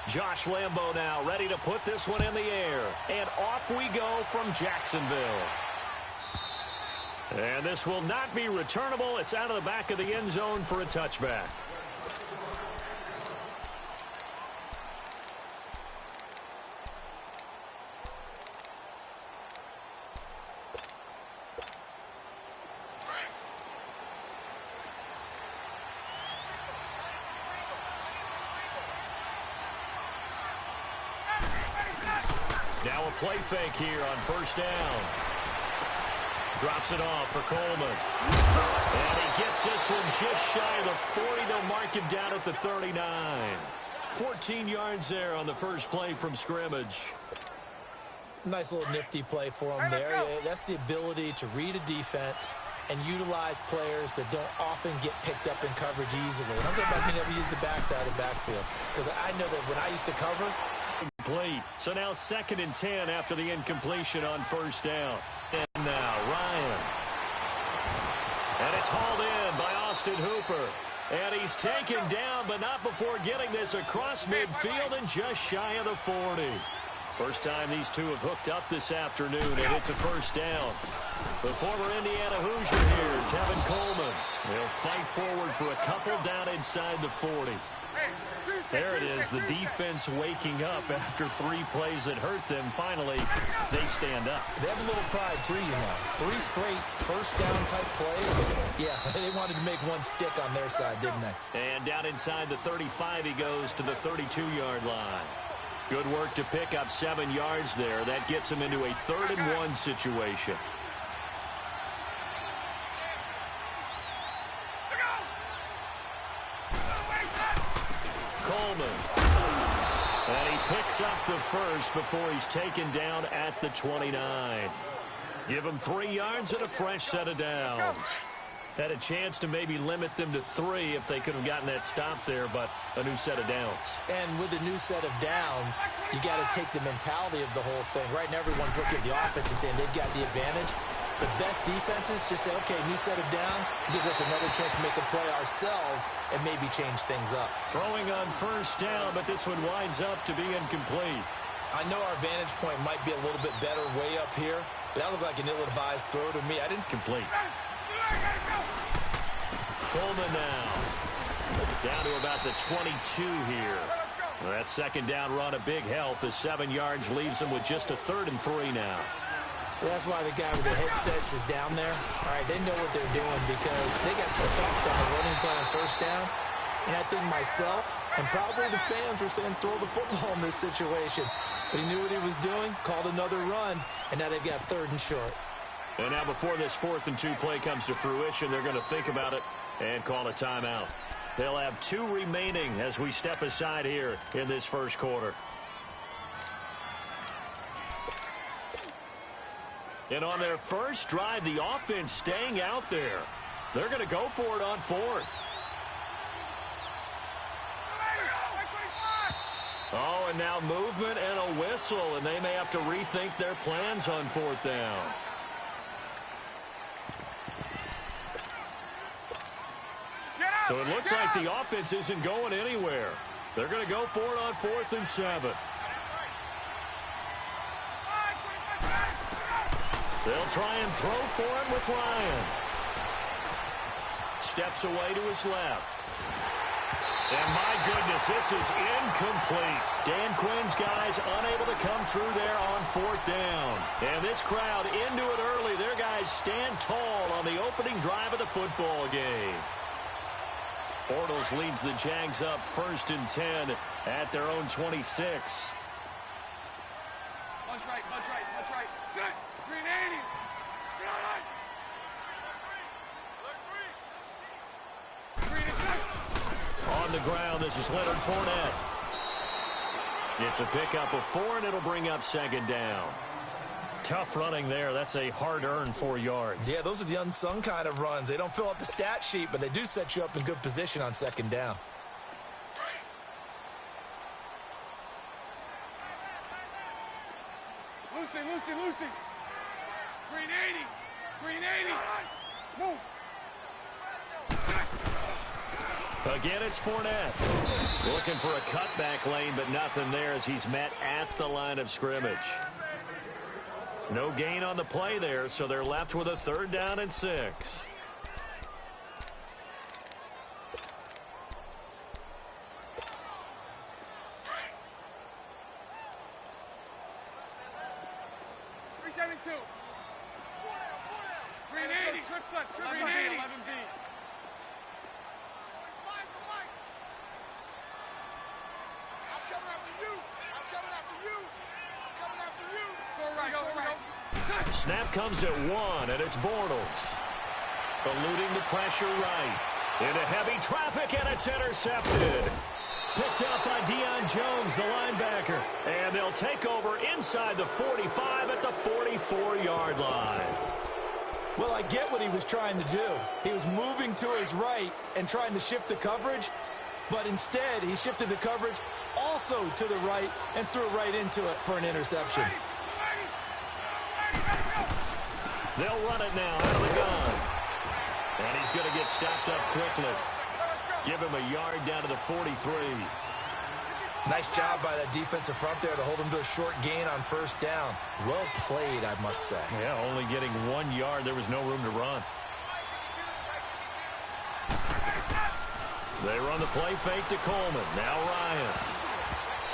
Josh Lambo now ready to put this one in the air. And off we go from Jacksonville. And this will not be returnable. It's out of the back of the end zone for a touchback. Now a play fake here on first down. Drops it off for Coleman. And he gets this one just shy of the 40. They'll mark him down at the 39. 14 yards there on the first play from scrimmage. Nice little nifty play for him there. That's the ability to read a defense and utilize players that don't often get picked up in coverage easily. And I'm talking about being able to use the backside of the backfield. Because I know that when I used to cover. Complete. So now 2nd and 10 after the incompletion on first down. And now Ryan. And it's hauled in by Austin Hooper. And he's taken down, but not before getting this across midfield and just shy of the 40. First time these two have hooked up this afternoon, and it's a first down. The former Indiana Hoosier here, Tevin Coleman. He'll fight forward for a couple down inside the 40. There it is, the defense waking up after 3 plays that hurt them. Finally, they stand up. They have a little pride, too, you know. 3 straight first-down-type plays. Yeah, they wanted to make one stick on their side, didn't they? And down inside the 35, he goes to the 32-yard line. Good work to pick up 7 yards there. That gets him into a 3rd and 1 situation. And he picks up the first before he's taken down at the 29. Give him 3 yards and a fresh set of downs. Had a chance to maybe limit them to 3 if they could have gotten that stop there, but a new set of downs. And with a new set of downs, you got to take the mentality of the whole thing. Right now, everyone's looking at the offense and saying they've got the advantage. The best defenses just say, okay, new set of downs gives us another chance to make a play ourselves and maybe change things up. Throwing on first down, but this one winds up to be incomplete. I know our vantage point might be a little bit better way up here, but that looked like an ill-advised throw to me. I didn't complete. Coleman now down to about the 22 here. Well, that 2nd down run a big help as 7 yards leaves them with just a 3rd and 3 now. That's why the guy with the headsets is down there. All right, they know what they're doing because they got stuffed on the running play on first down. And I think myself and probably the fans were saying throw the football in this situation. But he knew what he was doing, called another run, and now they've got 3rd and short. And now before this 4th and 2 play comes to fruition, they're going to think about it and call a timeout. They'll have 2 remaining as we step aside here in this first quarter. And on their first drive, the offense staying out there. They're going to go for it on 4th. Oh, and now movement and a whistle, and they may have to rethink their plans on 4th down. So it looks like the offense isn't going anywhere. They're going to go for it on 4th and 7. They'll try and throw for him with Ryan. Steps away to his left. And my goodness, this is incomplete. Dan Quinn's guys unable to come through there on 4th down. And this crowd into it early. Their guys stand tall on the opening drive of the football game. Bortles leads the Jags up 1st and 10 at their own 26. Punch right, punch right, punch right. Set. 380. On the ground, this is Leonard Fournette. It's a pickup of 4, and it'll bring up 2nd down. Tough running there. That's a hard-earned 4 yards. Yeah, those are the unsung kind of runs. They don't fill up the stat sheet, but they do set you up in good position on 2nd down. Lucy. 380. 380. Move. Again, it's Fournette. Looking for a cutback lane, but nothing there as he's met at the line of scrimmage. No gain on the play there, so they're left with a 3rd down and 6. Trip left, trip 380. 11B. I'm coming after you. I'm coming after you. I'm coming after you. So right. Snap comes at 1, and it's Bortles. Eluding the pressure right. Into heavy traffic, and it's intercepted. Picked up by Deion Jones, the linebacker. And they'll take over inside the 45 at the 44-yard line. Well, I get what he was trying to do. He was moving to his right and trying to shift the coverage, but instead he shifted the coverage also to the right and threw right into it for an interception. They'll run it now out of the gun. And he's going to get stopped up quickly. Give him a yard down to the 43. Nice job by that defensive front there to hold him to a short gain on 1st down. Well played, I must say. Yeah, only getting 1 yard. There was no room to run. They run the play fake to Coleman. Now Ryan.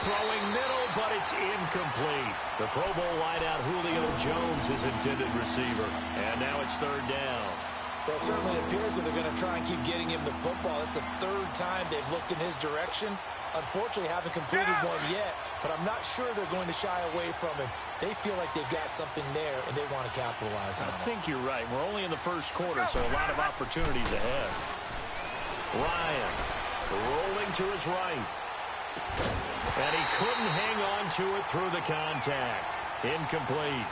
Throwing middle, but it's incomplete. The Pro Bowl wideout Julio Jones is intended receiver. And now it's 3rd down. Well, it certainly appears that they're going to try and keep getting him the football. It's the 3rd time they've looked in his direction. Unfortunately, haven't completed one yet, but I'm not sure they're going to shy away from him. They feel like they've got something there, and they want to capitalize on it. I think you're right. We're only in the 1st quarter, so a lot of opportunities ahead. Ryan rolling to his right. And he couldn't hang on to it through the contact. Incomplete.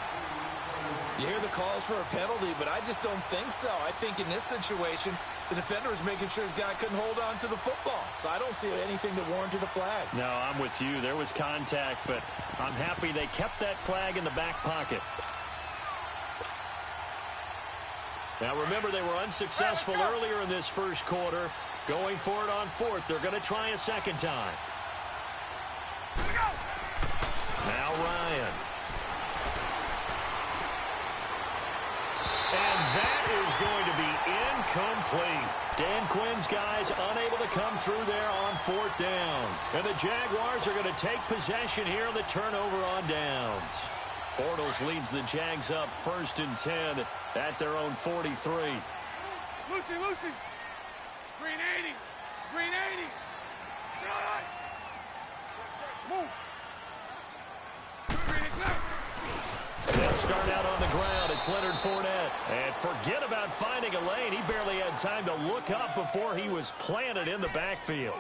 You hear the calls for a penalty, but I just don't think so. I think in this situation, the defender was making sure his guy couldn't hold on to the football. So I don't see anything that warranted a flag. No, I'm with you. There was contact, but I'm happy they kept that flag in the back pocket. Now, remember, they were unsuccessful earlier in this 1st quarter. Going for it on 4th. They're going to try a 2nd time. Now Ryan. And that is going to be incomplete. Dan Quinn's guys unable to come through there on 4th down. And the Jaguars are going to take possession here on the turnover on downs. Bortles leads the Jags up 1st and 10 at their own 43. Lucy. Green 80. Green 80. Move. Green They'll start out on the ground. It's Leonard Fournette. And forget about finding a lane. He barely had time to look up before he was planted in the backfield.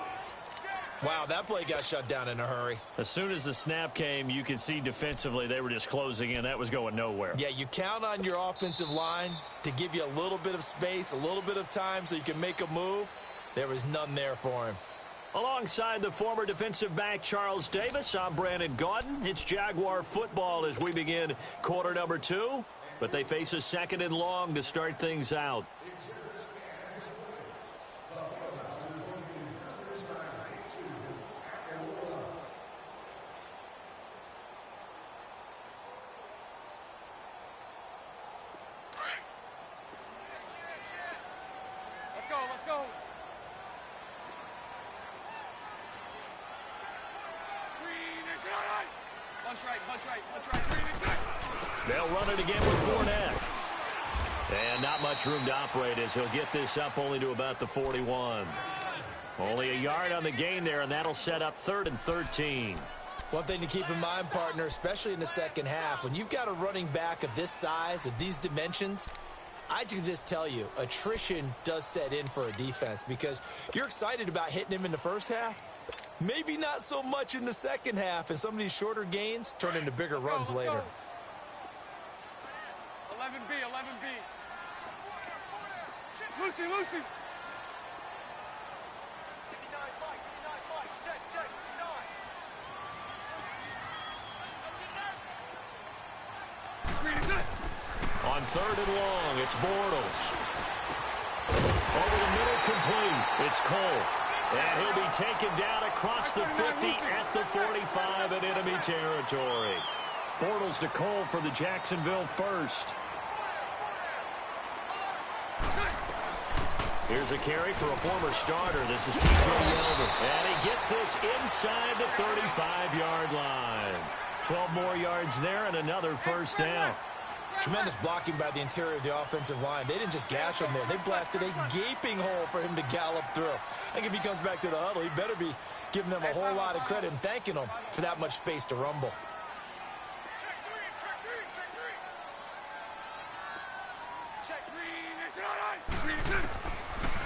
Wow, that play got shut down in a hurry. As soon as the snap came, you could see defensively they were just closing in. That was going nowhere. Yeah, you count on your offensive line to give you a little bit of space, a little bit of time so you can make a move. There was none there for him. Alongside the former defensive back Charles Davis, I'm Brandon Gaudin. It's Jaguar football as we begin quarter number 2. But they face a 2nd and long to start things out. Let's go. Punch right. Green inside. They'll run it again with Fournette. And not much room to operate as he'll get this up only to about the 41. Only a yard on the gain there, and that'll set up 3rd and 13. One thing to keep in mind, partner, especially in the 2nd half, when you've got a running back of this size, of these dimensions, I can just tell you, attrition does set in for a defense because you're excited about hitting him in the 1st half. Maybe not so much in the 2nd half, and some of these shorter gains turn into bigger runs later. 11B. Lucy. On 3rd and long, it's Bortles. Over the middle, complete. It's Cole. And he'll be taken down across the 50 at the 45 in enemy territory. Bortles to Cole for the Jacksonville first. Here's a carry for a former starter. This is T.J. Yeldon. And he gets this inside the 35-yard line. 12 more yards there and another first down. Tremendous blocking by the interior of the offensive line. They didn't just gash him there. They blasted a gaping hole for him to gallop through. I think if he comes back to the huddle, he better be giving them a whole lot of credit and thanking them for that much space to rumble.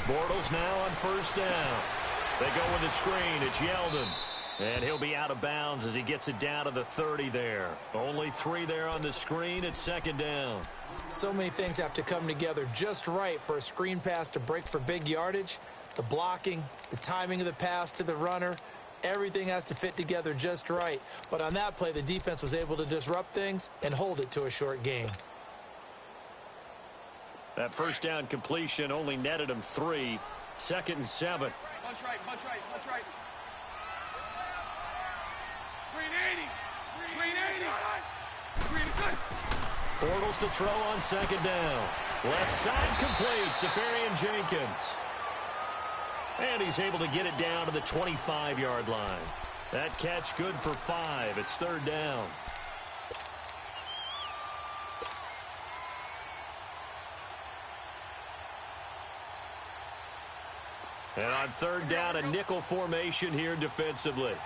Bortles now on first down. They go with the screen. It's Yeldon. And he'll be out of bounds as he gets it down to the 30 there. Only 3 there on the screen. It's second down. So many things have to come together just right for a screen pass to break for big yardage. The blocking, the timing of the pass to the runner, everything has to fit together just right. But on that play, the defense was able to disrupt things and hold it to a short game. That first down completion only netted him 3. 2nd and 7. Punch right, punch right, punch right. 380. Bortles to throw on second down. Left side complete. Safarian Jenkins. And he's able to get it down to the 25-yard line. That catch good for 5. It's third down. And on third down, a nickel formation here defensively. Hey,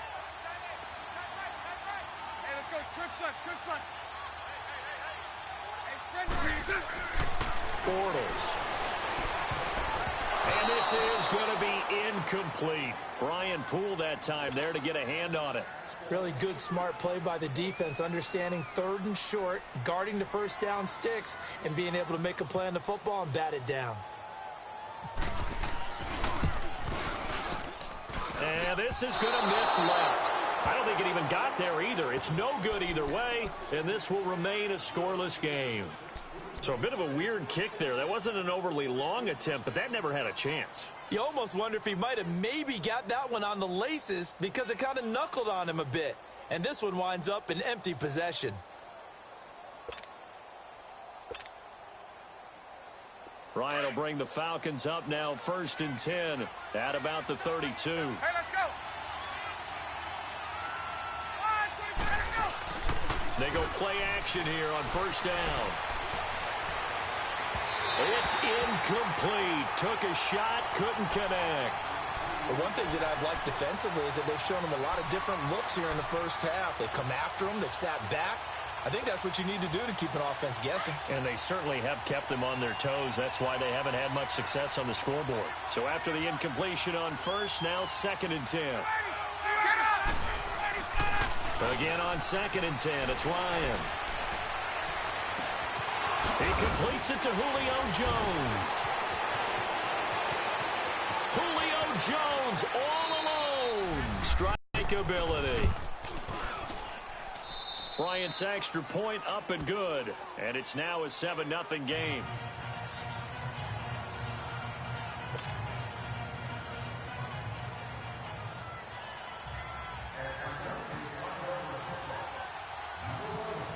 let's go. Trips left, trips left. Hey, spread right. Bortles. And this is going to be incomplete. Brian Poole that time there to get a hand on it. Really good, smart play by the defense, understanding third and short, guarding the first down sticks, and being able to make a play on the football and bat it down. And this is going to miss left. I don't think it even got there either. It's no good either way, and this will remain a scoreless game. So a bit of a weird kick there. That wasn't an overly long attempt, but that never had a chance. You almost wonder if he might have maybe got that one on the laces because it kind of knuckled on him a bit. And this one winds up in empty possession. Ryan will bring the Falcons up now 1st and 10 at about the 32. Hey, let's go. 1, 2, 3, go. They go play action here on first down. It's incomplete. Took a shot, couldn't connect. The one thing that I've liked defensively is that they've shown him a lot of different looks here in the first half. They've come after him. They've sat back. I think that's what you need to do to keep an offense guessing. And they certainly have kept them on their toes. That's why they haven't had much success on the scoreboard. So after the incompletion on first, now 2nd and 10. Again on 2nd and 10, it's Ryan. He completes it to Julio Jones. Julio Jones all alone. Strike ability. Bryant's extra point up and good. And it's now a 7-0 game.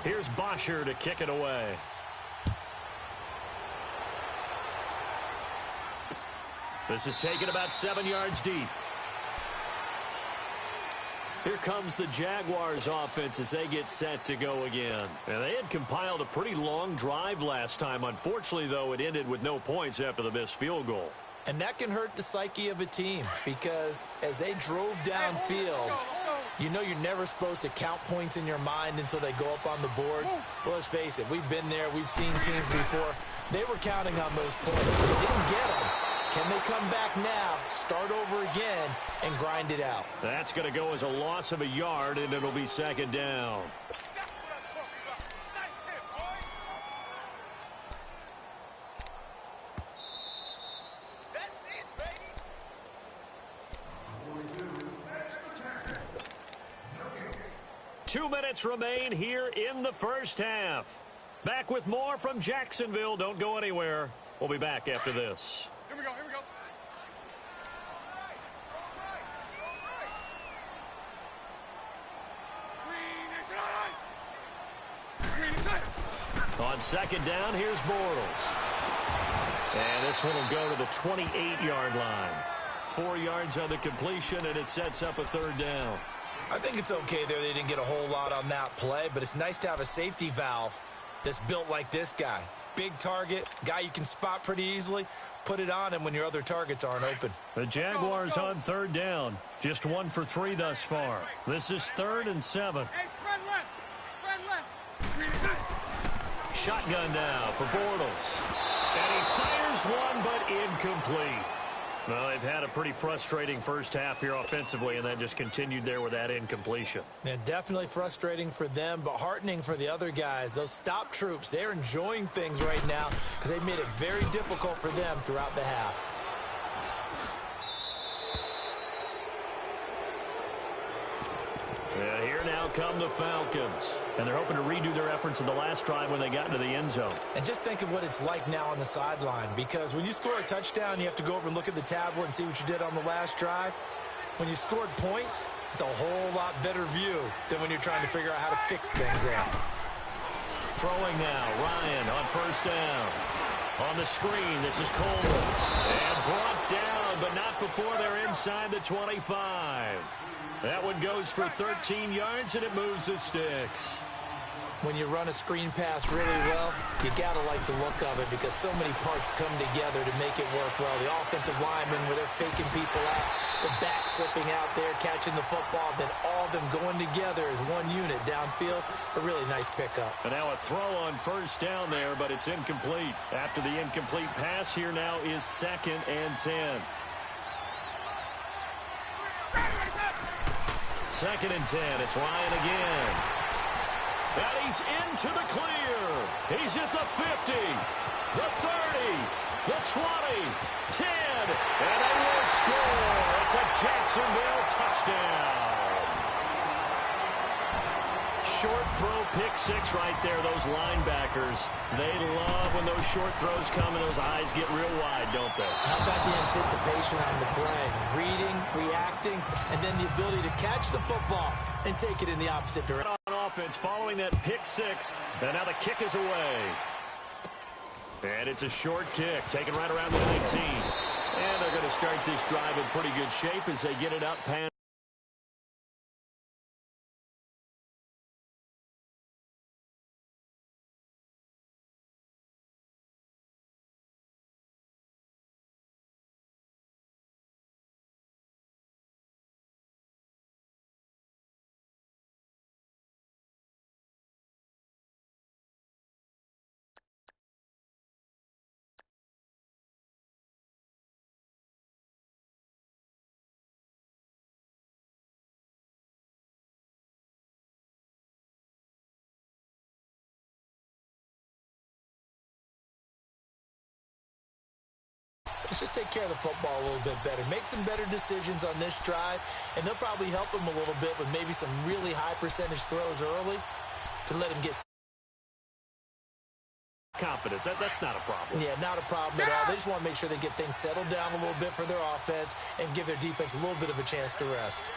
Here's Bosher to kick it away. This is taken about 7 yards deep. Here comes the Jaguars offense as they get set to go again. And they had compiled a pretty long drive last time. Unfortunately, though, it ended with no points after the missed field goal. And that can hurt the psyche of a team because as they drove downfield, you know you're never supposed to count points in your mind until they go up on the board. But let's face it, we've been there. We've seen teams before. They were counting on those points. They didn't get them. Can they come back now, start over again, and grind it out? That's going to go as a loss of a yard, and it'll be 2nd down. That's it, baby. 2 minutes remain here in the first half. Back with more from Jacksonville. Don't go anywhere. We'll be back after this. Here we go, here we go. On second down, here's Bortles. And this one will go to the 28-yard line. 4 yards on the completion, and it sets up a third down. I think it's okay there. They didn't get a whole lot on that play, but it's nice to have a safety valve that's built like this guy. Big target, guy you can spot pretty easily. Put it on him when your other targets aren't open. The Jaguars on third down. Just 1 for 3 thus far. This is 3rd and 7. Hey, spread left. Spread left. Shotgun now for Bortles. And he fires one, but incomplete. Well, they've had a pretty frustrating first half here offensively, and then just continued there with that incompletion. Yeah, definitely frustrating for them, but heartening for the other guys. Those stop troops, they're enjoying things right now because they've made it very difficult for them throughout the half. Yeah, here now come the Falcons. And they're hoping to redo their efforts in the last drive when they got into the end zone. And just think of what it's like now on the sideline, because when you score a touchdown, you have to go over and look at the tablet and see what you did on the last drive. When you scored points, it's a whole lot better view than when you're trying to figure out how to fix things out. Throwing now, Ryan on first down. On the screen, this is Coleman. And brought down, but not before they're inside the 25. That one goes for 13 yards, and it moves the sticks. When you run a screen pass really well, you got to like the look of it because so many parts come together to make it work well. The offensive linemen, where they're faking people out, the back slipping out there, catching the football, then all of them going together as one unit downfield. A really nice pickup. And now a throw on first down there, but it's incomplete. After the incomplete pass, here now is 2nd and 10. 2nd and 10. It's Ryan again. And he's into the clear. He's at the 50, the 30, the 20, 10, and they will score. It's a Jacksonville touchdown. Short throw, pick 6 right there. Those linebackers, they love when those short throws come and those eyes get real wide, don't they? How about the anticipation on the play? Reading, reacting, and then the ability to catch the football and take it in the opposite direction. On offense following that pick 6, and now the kick is away. And it's a short kick, taken right around the 19. And they're going to start this drive in pretty good shape as they get it up past. Let's just take care of the football a little bit better. Make some better decisions on this drive, and they'll probably help them a little bit with maybe some really high percentage throws early to let them get Confidence. That's not a problem. Yeah, not a problem at all. They just want to make sure they get things settled down a little bit for their offense and give their defense a little bit of a chance to rest.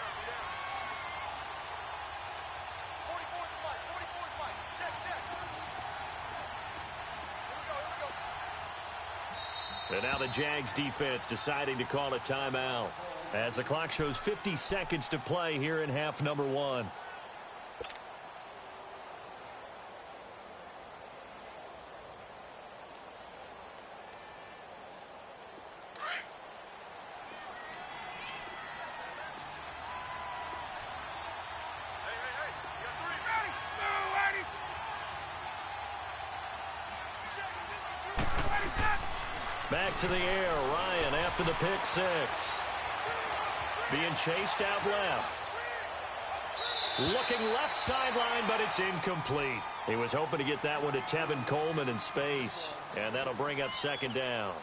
44 is Mike. 44 is Mike. Check, check. Here we go. And now the Jags defense deciding to call a timeout as the clock shows 50 seconds to play here in half number 1. Back to the air, Ryan after the pick 6. Being chased out left. Looking left sideline, but it's incomplete. He was hoping to get that one to Tevin Coleman in space, and that'll bring up 2nd down.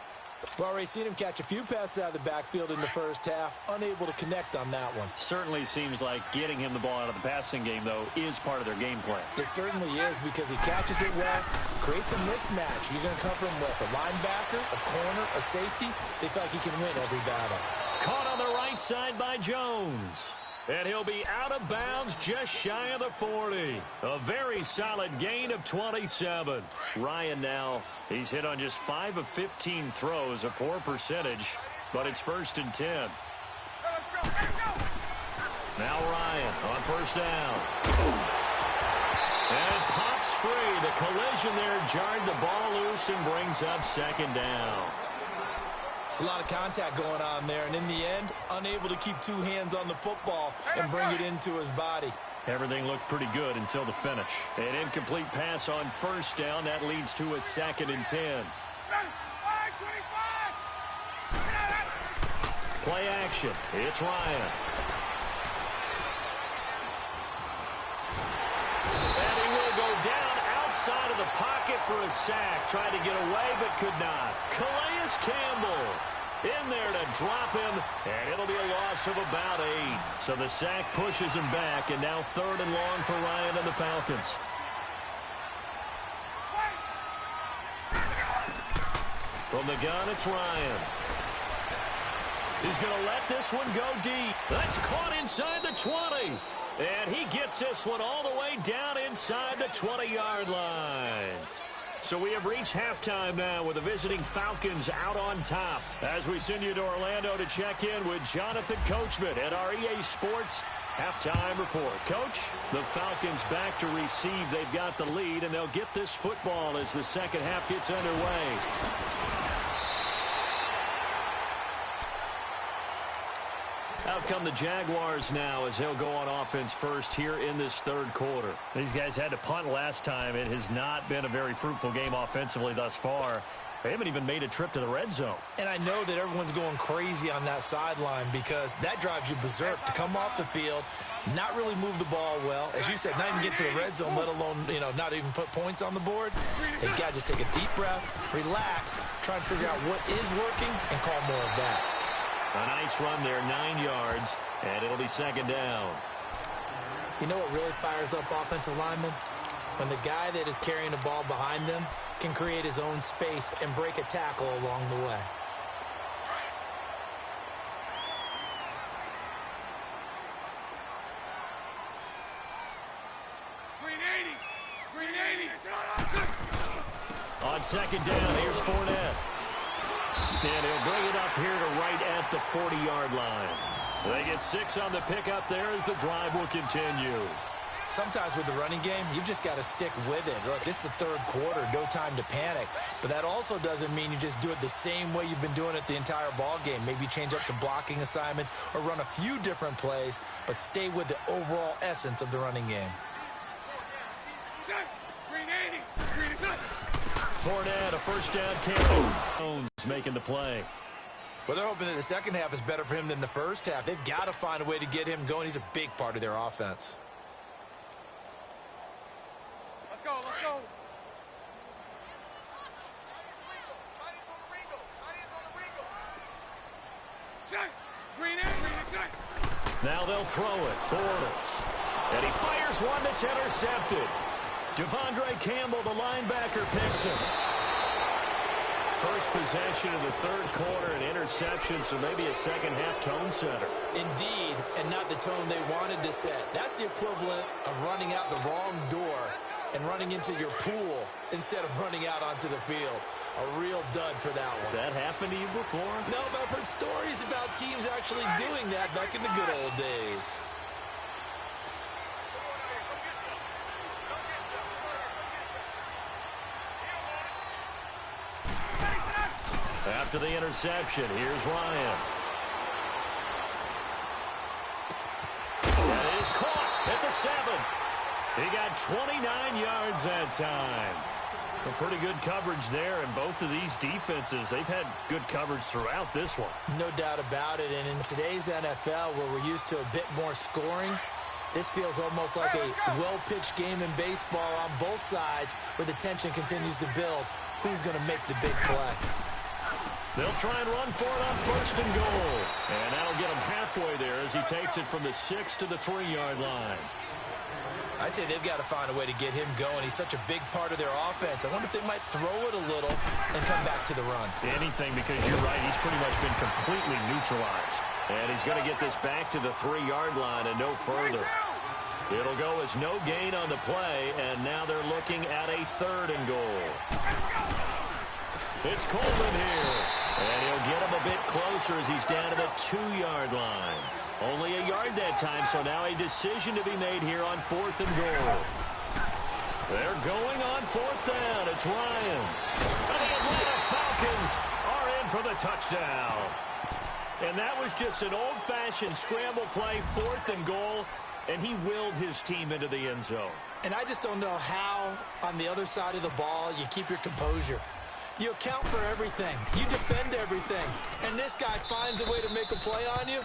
We've already seen him catch a few passes out of the backfield in the first half, unable to connect on that one. Certainly seems like getting him the ball out of the passing game, though, is part of their game plan. It certainly is because he catches it well, creates a mismatch. You're going to cover him with a linebacker, a corner, a safety. They feel like he can win every battle. Caught on the right side by Jones. And he'll be out of bounds just shy of the 40. A very solid gain of 27. Ryan now, he's hit on just 5 of 15 throws, a poor percentage, but it's 1st and 10. Now Ryan on 1st down. And it pops free. The collision there jarred the ball loose and brings up 2nd down. It's a lot of contact going on there, and in the end, unable to keep 2 hands on the football and bring it into his body. Everything looked pretty good until the finish. An incomplete pass on 1st down. That leads to a 2nd and 10. Play action. It's Ryan. And he will go down outside of the pocket for a sack. Tried to get away but could not. Calais Campbell in there to drop him, and it'll be a loss of about 8. So the sack pushes him back, and now 3rd and long for Ryan and the Falcons. From the gun, it's Ryan. He's going to let this one go deep. That's caught inside the 20. And he gets this one all the way down inside the 20-yard line. So we have reached halftime now with the visiting Falcons out on top. As we send you to Orlando to check in with Jonathan Coachman at our EA Sports Halftime Report. Coach, the Falcons back to receive. They've got the lead, and they'll get this football as the second half gets underway. Out come the Jaguars now as they'll go on offense first here in this 3rd quarter. These guys had to punt last time. It has not been a very fruitful game offensively thus far. They haven't even made a trip to the red zone. And I know that everyone's going crazy on that sideline because that drives you berserk to come off the field, not really move the ball well. As you said, not even get to the red zone, let alone, not even put points on the board. They got to just take a deep breath, relax, try and figure out what is working, and call more of that. A nice run there, 9 yards, and it'll be 2nd down. You know what really fires up offensive linemen? When the guy that is carrying the ball behind them can create his own space and break a tackle along the way. Green 80. On 2nd down, here's Fournette. And he'll bring it up here to right at the 40-yard line. They get 6 on the pickup there as the drive will continue. Sometimes with the running game, you've just got to stick with it. Look, this is the 3rd quarter, no time to panic. But that also doesn't mean you just do it the same way you've been doing it the entire ball game. Maybe change up some blocking assignments or run a few different plays, but stay with the overall essence of the running game. Green 80. Green is up. Fournette, a 1st down carry. Jones making the play. Well, they're hoping that the second half is better for him than the first half. They've got to find a way to get him going. He's a big part of their offense. Let's go. Green 80. Now they'll throw it. Bortles. And he fires one that's intercepted. Devondre Campbell, the linebacker, picks him. First possession of the 3rd quarter, an interception, so maybe a second-half tone setter. Indeed, and not the tone they wanted to set. That's the equivalent of running out the wrong door and running into your pool instead of running out onto the field. A real dud for that one. Has that happened to you before? No, but I've heard stories about teams actually doing that back in the good old days. After the interception, here's Ryan. That is caught at the 7. He got 29 yards that time. A pretty good coverage there, and both of these defenses, they've had good coverage throughout this one. No doubt about it, and in today's NFL, where we're used to a bit more scoring, this feels almost like a well-pitched game in baseball on both sides where the tension continues to build. Who's going to make the big play? They'll try and run for it on 1st and goal. And that'll get him halfway there as he takes it from the 6 to the 3-yard line. I'd say they've got to find a way to get him going. He's such a big part of their offense. I wonder if they might throw it a little and come back to the run. Anything, because you're right, he's pretty much been completely neutralized. And he's going to get this back to the 3-yard line and no further. It'll go as no gain on the play, and now they're looking at a 3rd and goal. It's Coleman here, and he'll get him a bit closer as he's down to the 2-yard line. Only a yard that time, so now a decision to be made here on 4th and goal. They're going on 4th down. It's Ryan. And the Atlanta Falcons are in for the touchdown. And that was just an old-fashioned scramble play, 4th and goal, and he willed his team into the end zone. And I just don't know how, on the other side of the ball, you keep your composure. You account for everything. You defend everything. And this guy finds a way to make a play on you.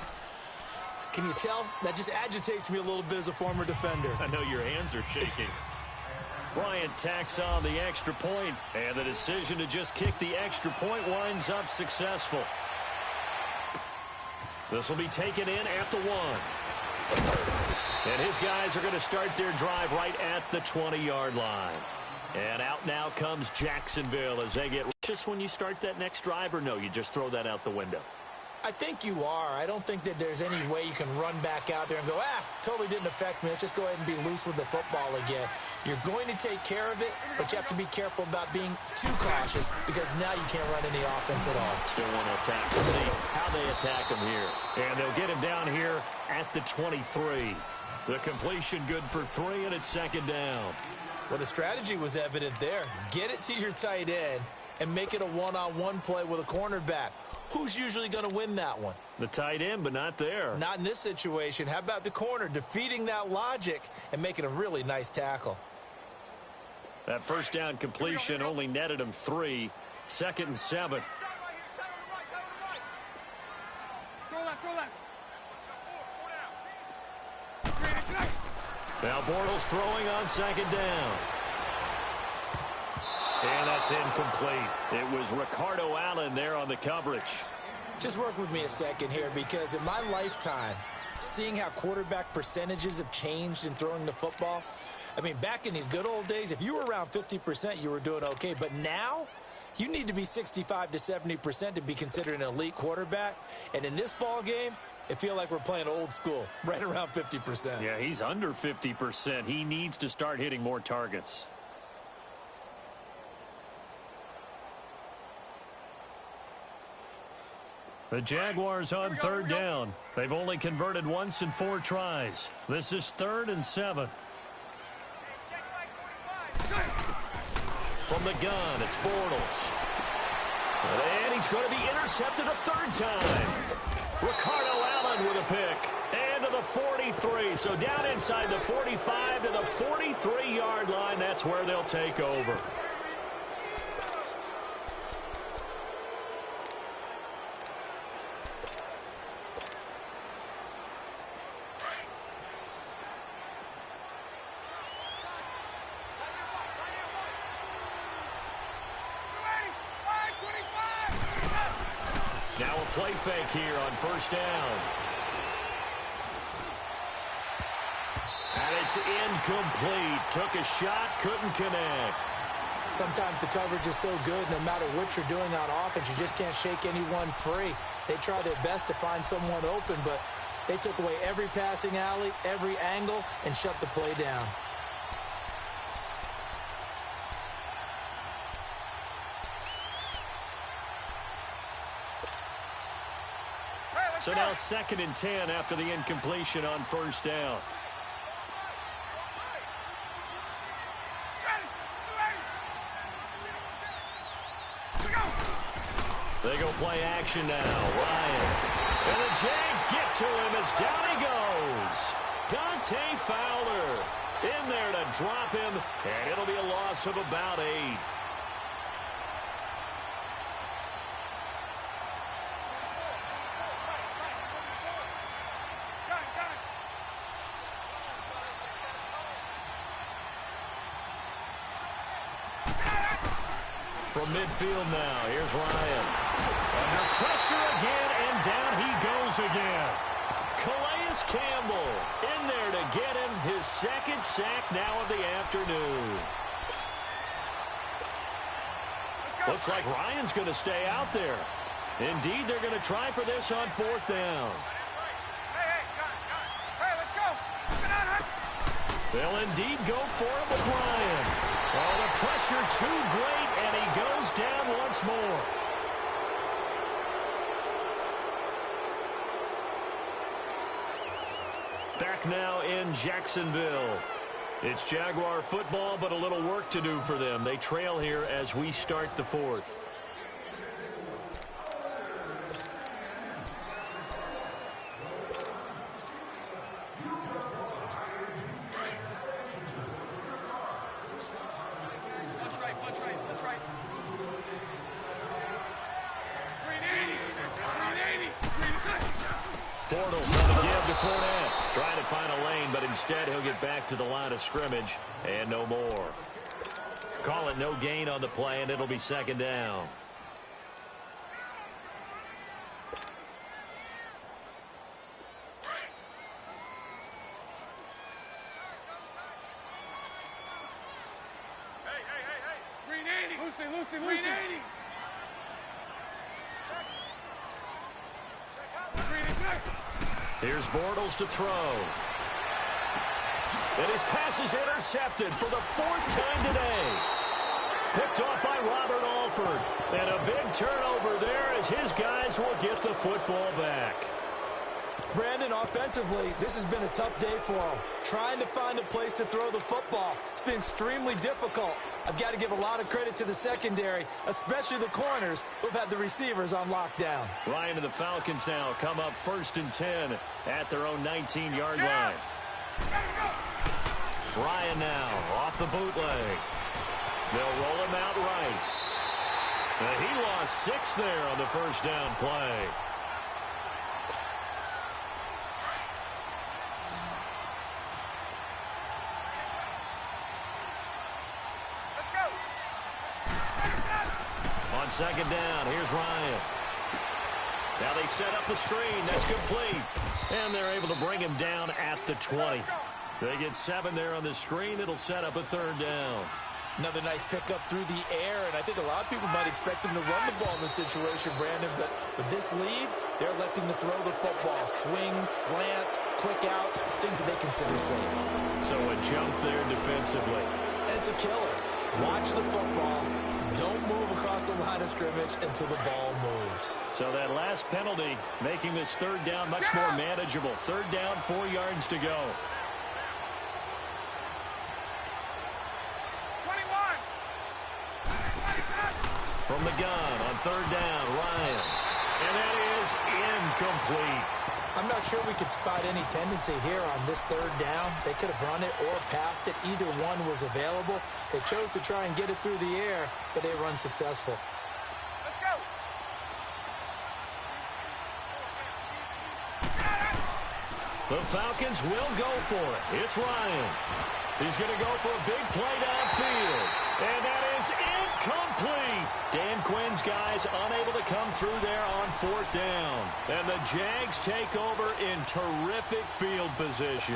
Can you tell? That just agitates me a little bit as a former defender. I know your hands are shaking. Bryant tacks on the extra point, and the decision to just kick the extra point winds up successful. This will be taken in at the 1. And his guys are going to start their drive right at the 20-yard line. And out now comes Jacksonville as they get just when you start that next drive, or no, you just throw that out the window? I think you are. I don't think that there's any way you can run back out there and go, totally didn't affect me. Let's just go ahead and be loose with the football again. You're going to take care of it, but you have to be careful about being too cautious because now you can't run any offense at all. Still want to attack. We'll see how they attack him here. And they'll get him down here at the 23. The completion good for 3, and it's 2nd down. Well, the strategy was evident there. Get it to your tight end and make it a one-on-one play with a cornerback. Who's usually going to win that one? The tight end, but not there. Not in this situation. How about the corner defeating that logic and making a really nice tackle? That 1st down completion only netted him 3. 2nd and 7. Now Bortles throwing on 2nd down. And that's incomplete. It was Ricardo Allen there on the coverage. Just work with me a second here, because in my lifetime, seeing how quarterback percentages have changed in throwing the football, I mean, back in the good old days, if you were around 50%, you were doing okay. But now, you need to be 65 to 70% to be considered an elite quarterback. And in this ball game, it feels like we're playing old school, right around 50%. Yeah, he's under 50%. He needs to start hitting more targets. The Jaguars on 3rd down. They've only converted once in 4 tries. This is 3rd and 7. From the gun, it's Bortles. And he's going to be intercepted a 3rd time. Ricardo Allen with a pick. And to the 43. So down inside the 45 to the 43-yard line. That's where they'll take over. Now a play fake here on 1st down. And it's incomplete. Took a shot, couldn't connect. Sometimes the coverage is so good, no matter what you're doing on offense, you just can't shake anyone free. They try their best to find someone open, but they took away every passing alley, every angle, and shut the play down. So now 2nd and 10 after the incompletion on 1st down. They go play action now. Ryan. And the Jags get to him as down he goes. Dante Fowler in there to drop him, and it'll be a loss of about 8. From midfield now, here's Ryan. Under pressure again, and down he goes again. Calais Campbell in there to get him his 2nd sack now of the afternoon. Looks like Ryan's going to stay out there. Indeed, they're going to try for this on 4th down. Hey, let's go. They'll indeed go for it with Ryan. Oh, the pressure too great, and he goes down once more. Back now in Jacksonville. It's Jaguar football, but a little work to do for them. They trail here as we start the 4th. That's right. Bortles on the give to Fournette. Trying to find a lane, but instead he'll get back to the line of scrimmage and no more. Call it no gain on the play, and it'll be 2nd down. Hey. Lucy. 380. Here's Bortles to throw. And his pass is intercepted for the 4th time today. Picked off by Robert Alford. And a big turnover there as his guys will get the football back. Brandon, offensively, this has been a tough day for him. Trying to find a place to throw the football. It's been extremely difficult. I've got to give a lot of credit to the secondary, especially the corners who've had the receivers on lockdown. Ryan and the Falcons now come up 1st and 10 at their own 19-yard line. Ryan now off the bootleg. They'll roll him out right. And he lost 6 there on the 1st down play. On 2nd down, here's Ryan. Now they set up the screen. That's complete. And they're able to bring him down at the 20. They get 7 there on the screen. It'll set up a 3rd down. Another nice pickup through the air, and I think a lot of people might expect them to run the ball in this situation, Brandon, but with this lead, they're electing to throw the football. Swings, slants, quick outs, things that they consider safe. So a jump there defensively. And it's a killer. Watch the football. Don't move across the line of scrimmage until the ball moves. So that last penalty making this 3rd down much more manageable. 3rd down, 4 yards to go. 21. From the gun on 3rd down, Ryan. And that is incomplete. I'm not sure we could spot any tendency here on this 3rd down. They could have run it or passed it. Either one was available. They chose to try and get it through the air, but they were unsuccessful. Let's go. The Falcons will go for it. It's Ryan. He's going to go for a big play downfield. And that is incomplete. Dan Quinn's guys unable to come through there on 4th down. And the Jags take over in terrific field position.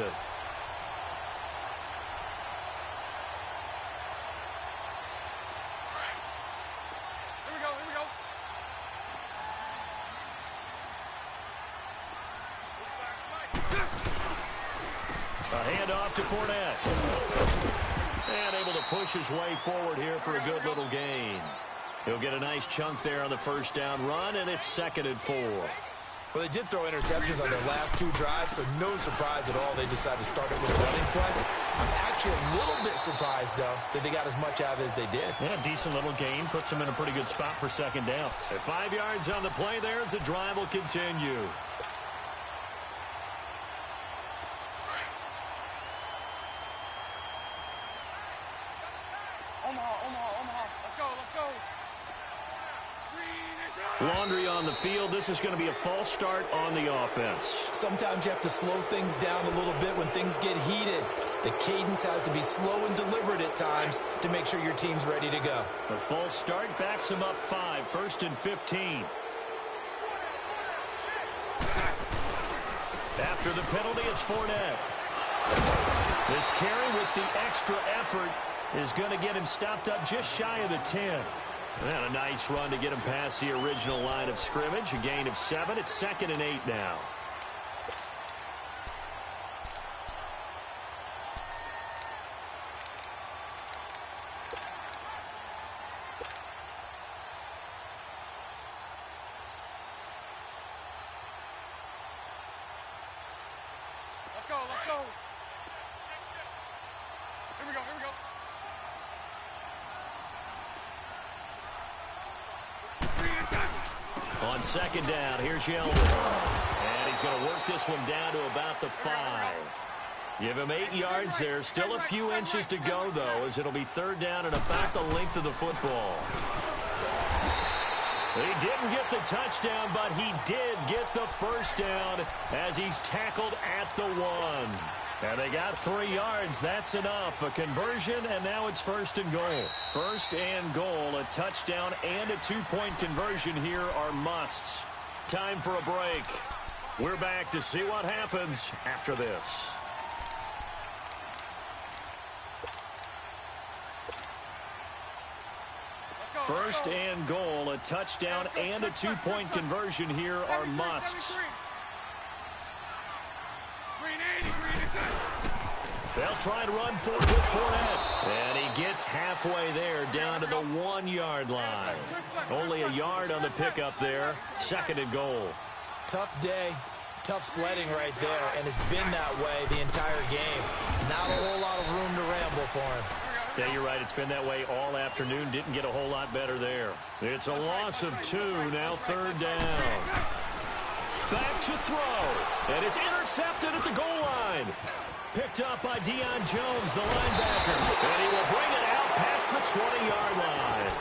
Here we go. A handoff to Fournette. And able to push his way forward here for a good little gain. He'll get a nice chunk there on the 1st down run, and it's 2nd and 4. Well, they did throw interceptions on their last 2 drives, so no surprise at all they decided to start it with a running play. I'm actually a little bit surprised, though, that they got as much out of it as they did. Yeah, decent little gain. Puts them in a pretty good spot for 2nd down. At 5 yards on the play there as the drive will continue. Omaha. Let's go. Laundry on the field. This is going to be a false start on the offense. Sometimes you have to slow things down a little bit when things get heated. The cadence has to be slow and deliberate at times to make sure your team's ready to go. The false start backs him up 5. 1st and 15. After the penalty, it's Fournette. This carry with the extra effort is going to get him stopped up just shy of the 10. And a nice run to get him past the original line of scrimmage. A gain of 7. It's 2nd and 8 now. Let's go. Here we go. On 2nd down, here's Yeldon. And he's going to work this one down to about the 5. Give him 8 yards there. Still a few inches to go, though, as it'll be 3rd down and about the length of the football. He didn't get the touchdown, but he did get the 1st down as he's tackled at the 1. And they got 3 yards. That's enough. A conversion, and now it's 1st and goal. 1st and goal. A touchdown and a 2-point conversion here are musts. Time for a break. We're back to see what happens after this. First and goal, a touchdown and a 2-point conversion here are musts. They'll try and run for it with Fournette. And he gets halfway there down to the 1-yard line. Only a yard on the pickup there. 2nd and goal. Tough day. Tough sledding right there, and it's been that way the entire game. Not a whole lot of room to ramble for him. Yeah, you're right. It's been that way all afternoon. Didn't get a whole lot better there. It's a loss of 2. Now 3rd down. Back to throw. And it's intercepted at the goal line. Picked up by Deion Jones, the linebacker. And he will bring it out past the 20-yard line.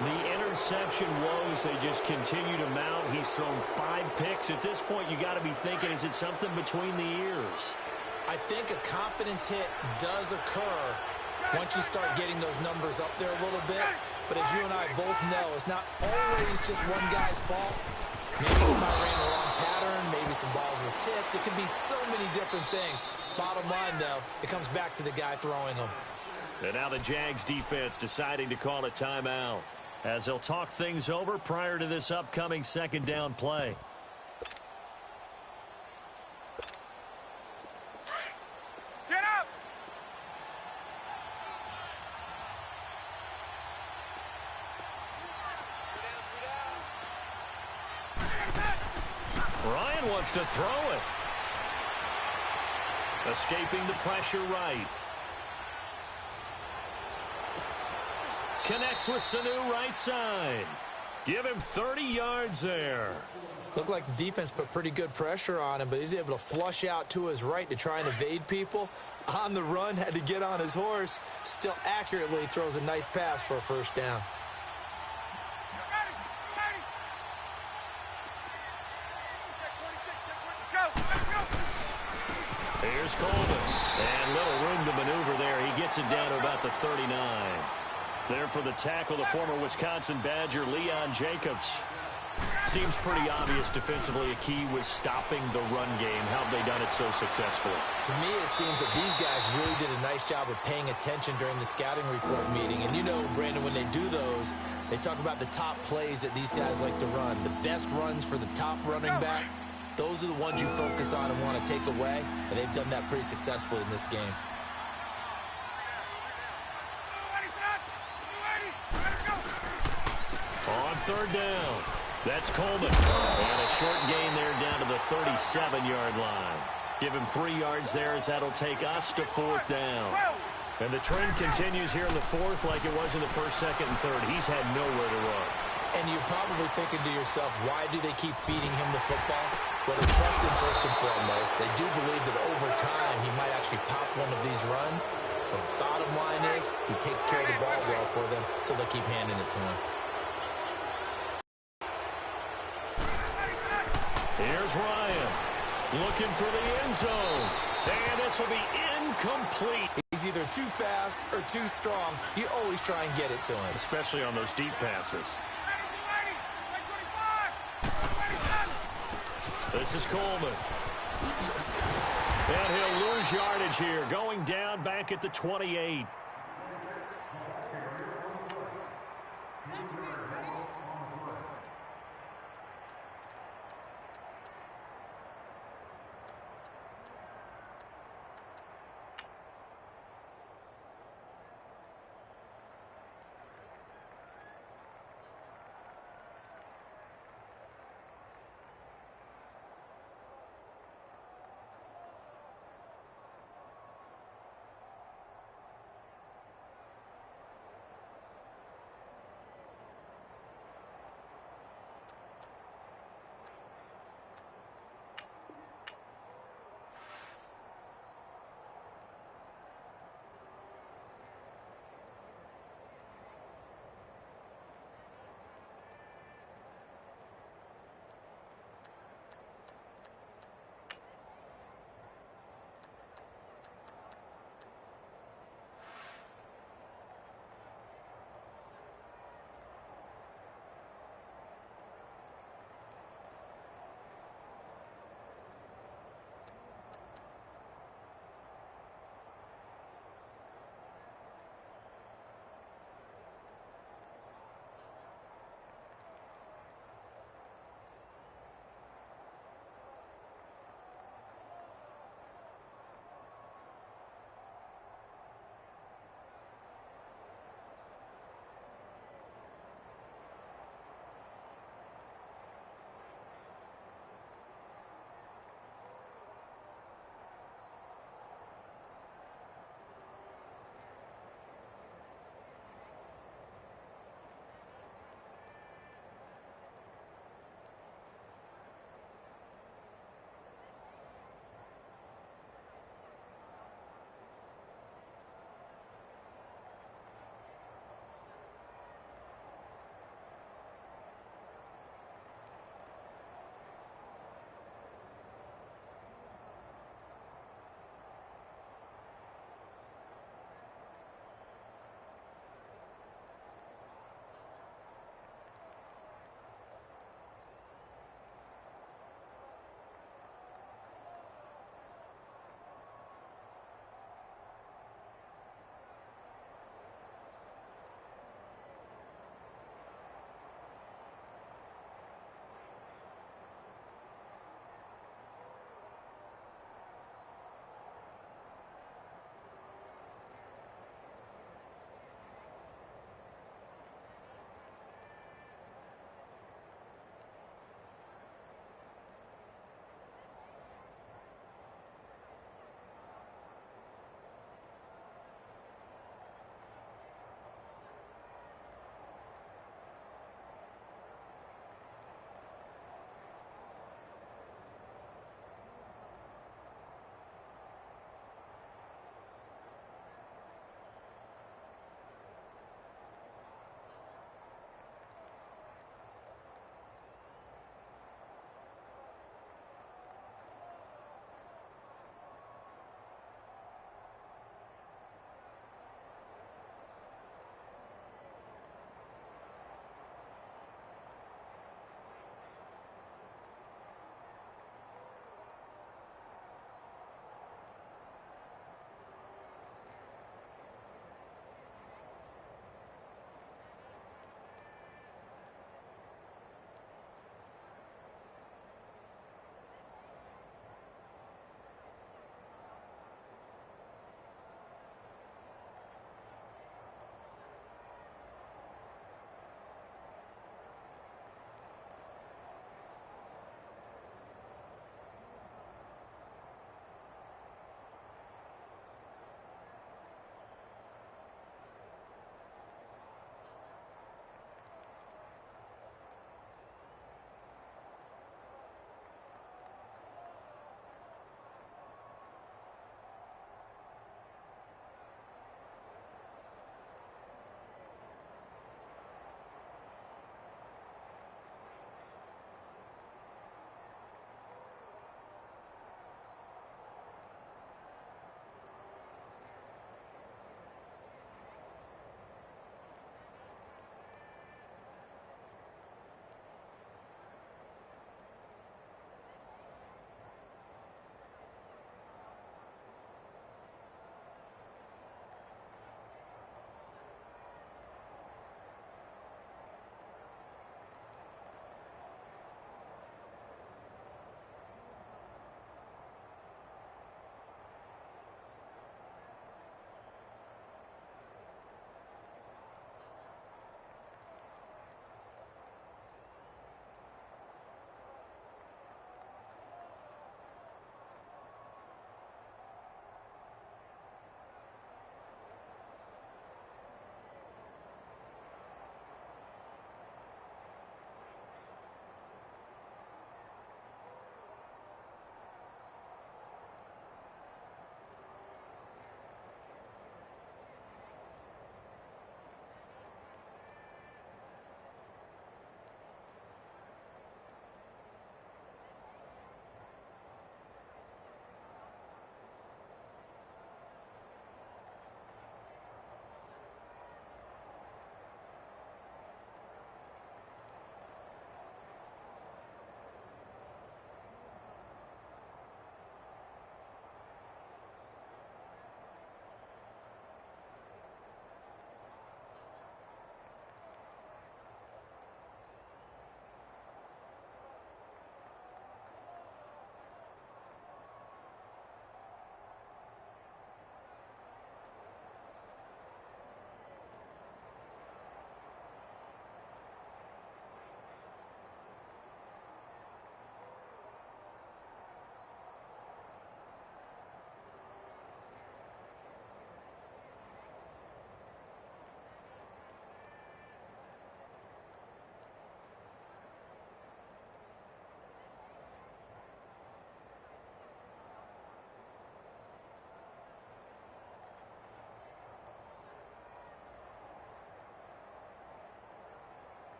The interception woes, they just continue to mount. He's thrown 5 picks. At this point, you got to be thinking, is it something between the ears? I think a confidence hit does occur once you start getting those numbers up there a little bit. But as you and I both know, it's not always just one guy's fault. Maybe somebody ran the wrong pattern. Maybe some balls were tipped. It could be so many different things. Bottom line, though, it comes back to the guy throwing them. And now the Jags defense deciding to call a timeout as they'll talk things over prior to this upcoming 2nd down play. Ryan wants to throw it. Escaping the pressure right. Connects with Sanu right side. Give him 30 yards there. Looked like the defense put pretty good pressure on him, but he's able to flush out to his right to try and evade people. On the run, had to get on his horse. Still accurately throws a nice pass for a 1st down. Here's Coleman. And little room to maneuver there. He gets it down to about the 39. There for the tackle, the former Wisconsin Badger, Leon Jacobs. Seems pretty obvious defensively a key was stopping the run game. How have they done it so successfully? To me, it seems that these guys really did a nice job of paying attention during the scouting report meeting. And you know, Brandon, when they do those, they talk about the top plays that these guys like to run. The best runs for the top running back. Those are the ones you focus on and want to take away, and they've done that pretty successfully in this game. On 3rd down, that's Coleman. And a short gain there down to the 37-yard line. Give him 3 yards there as that'll take us to 4th down. And the trend continues here in the 4th like it was in the 1st, 2nd, and 3rd. He's had nowhere to run. And you're probably thinking to yourself, why do they keep feeding him the football? Well, they trust him first and foremost. They do believe that over time he might actually pop one of these runs. So the bottom line is he takes care of the ball well for them, so they'll keep handing it to him. Here's Ryan looking for the end zone. And this will be incomplete. He's either too fast or too strong. You always try and get it to him. Especially on those deep passes. This is Coleman. And he'll lose yardage here, going down back at the 28.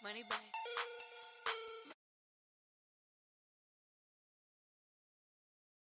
Money back.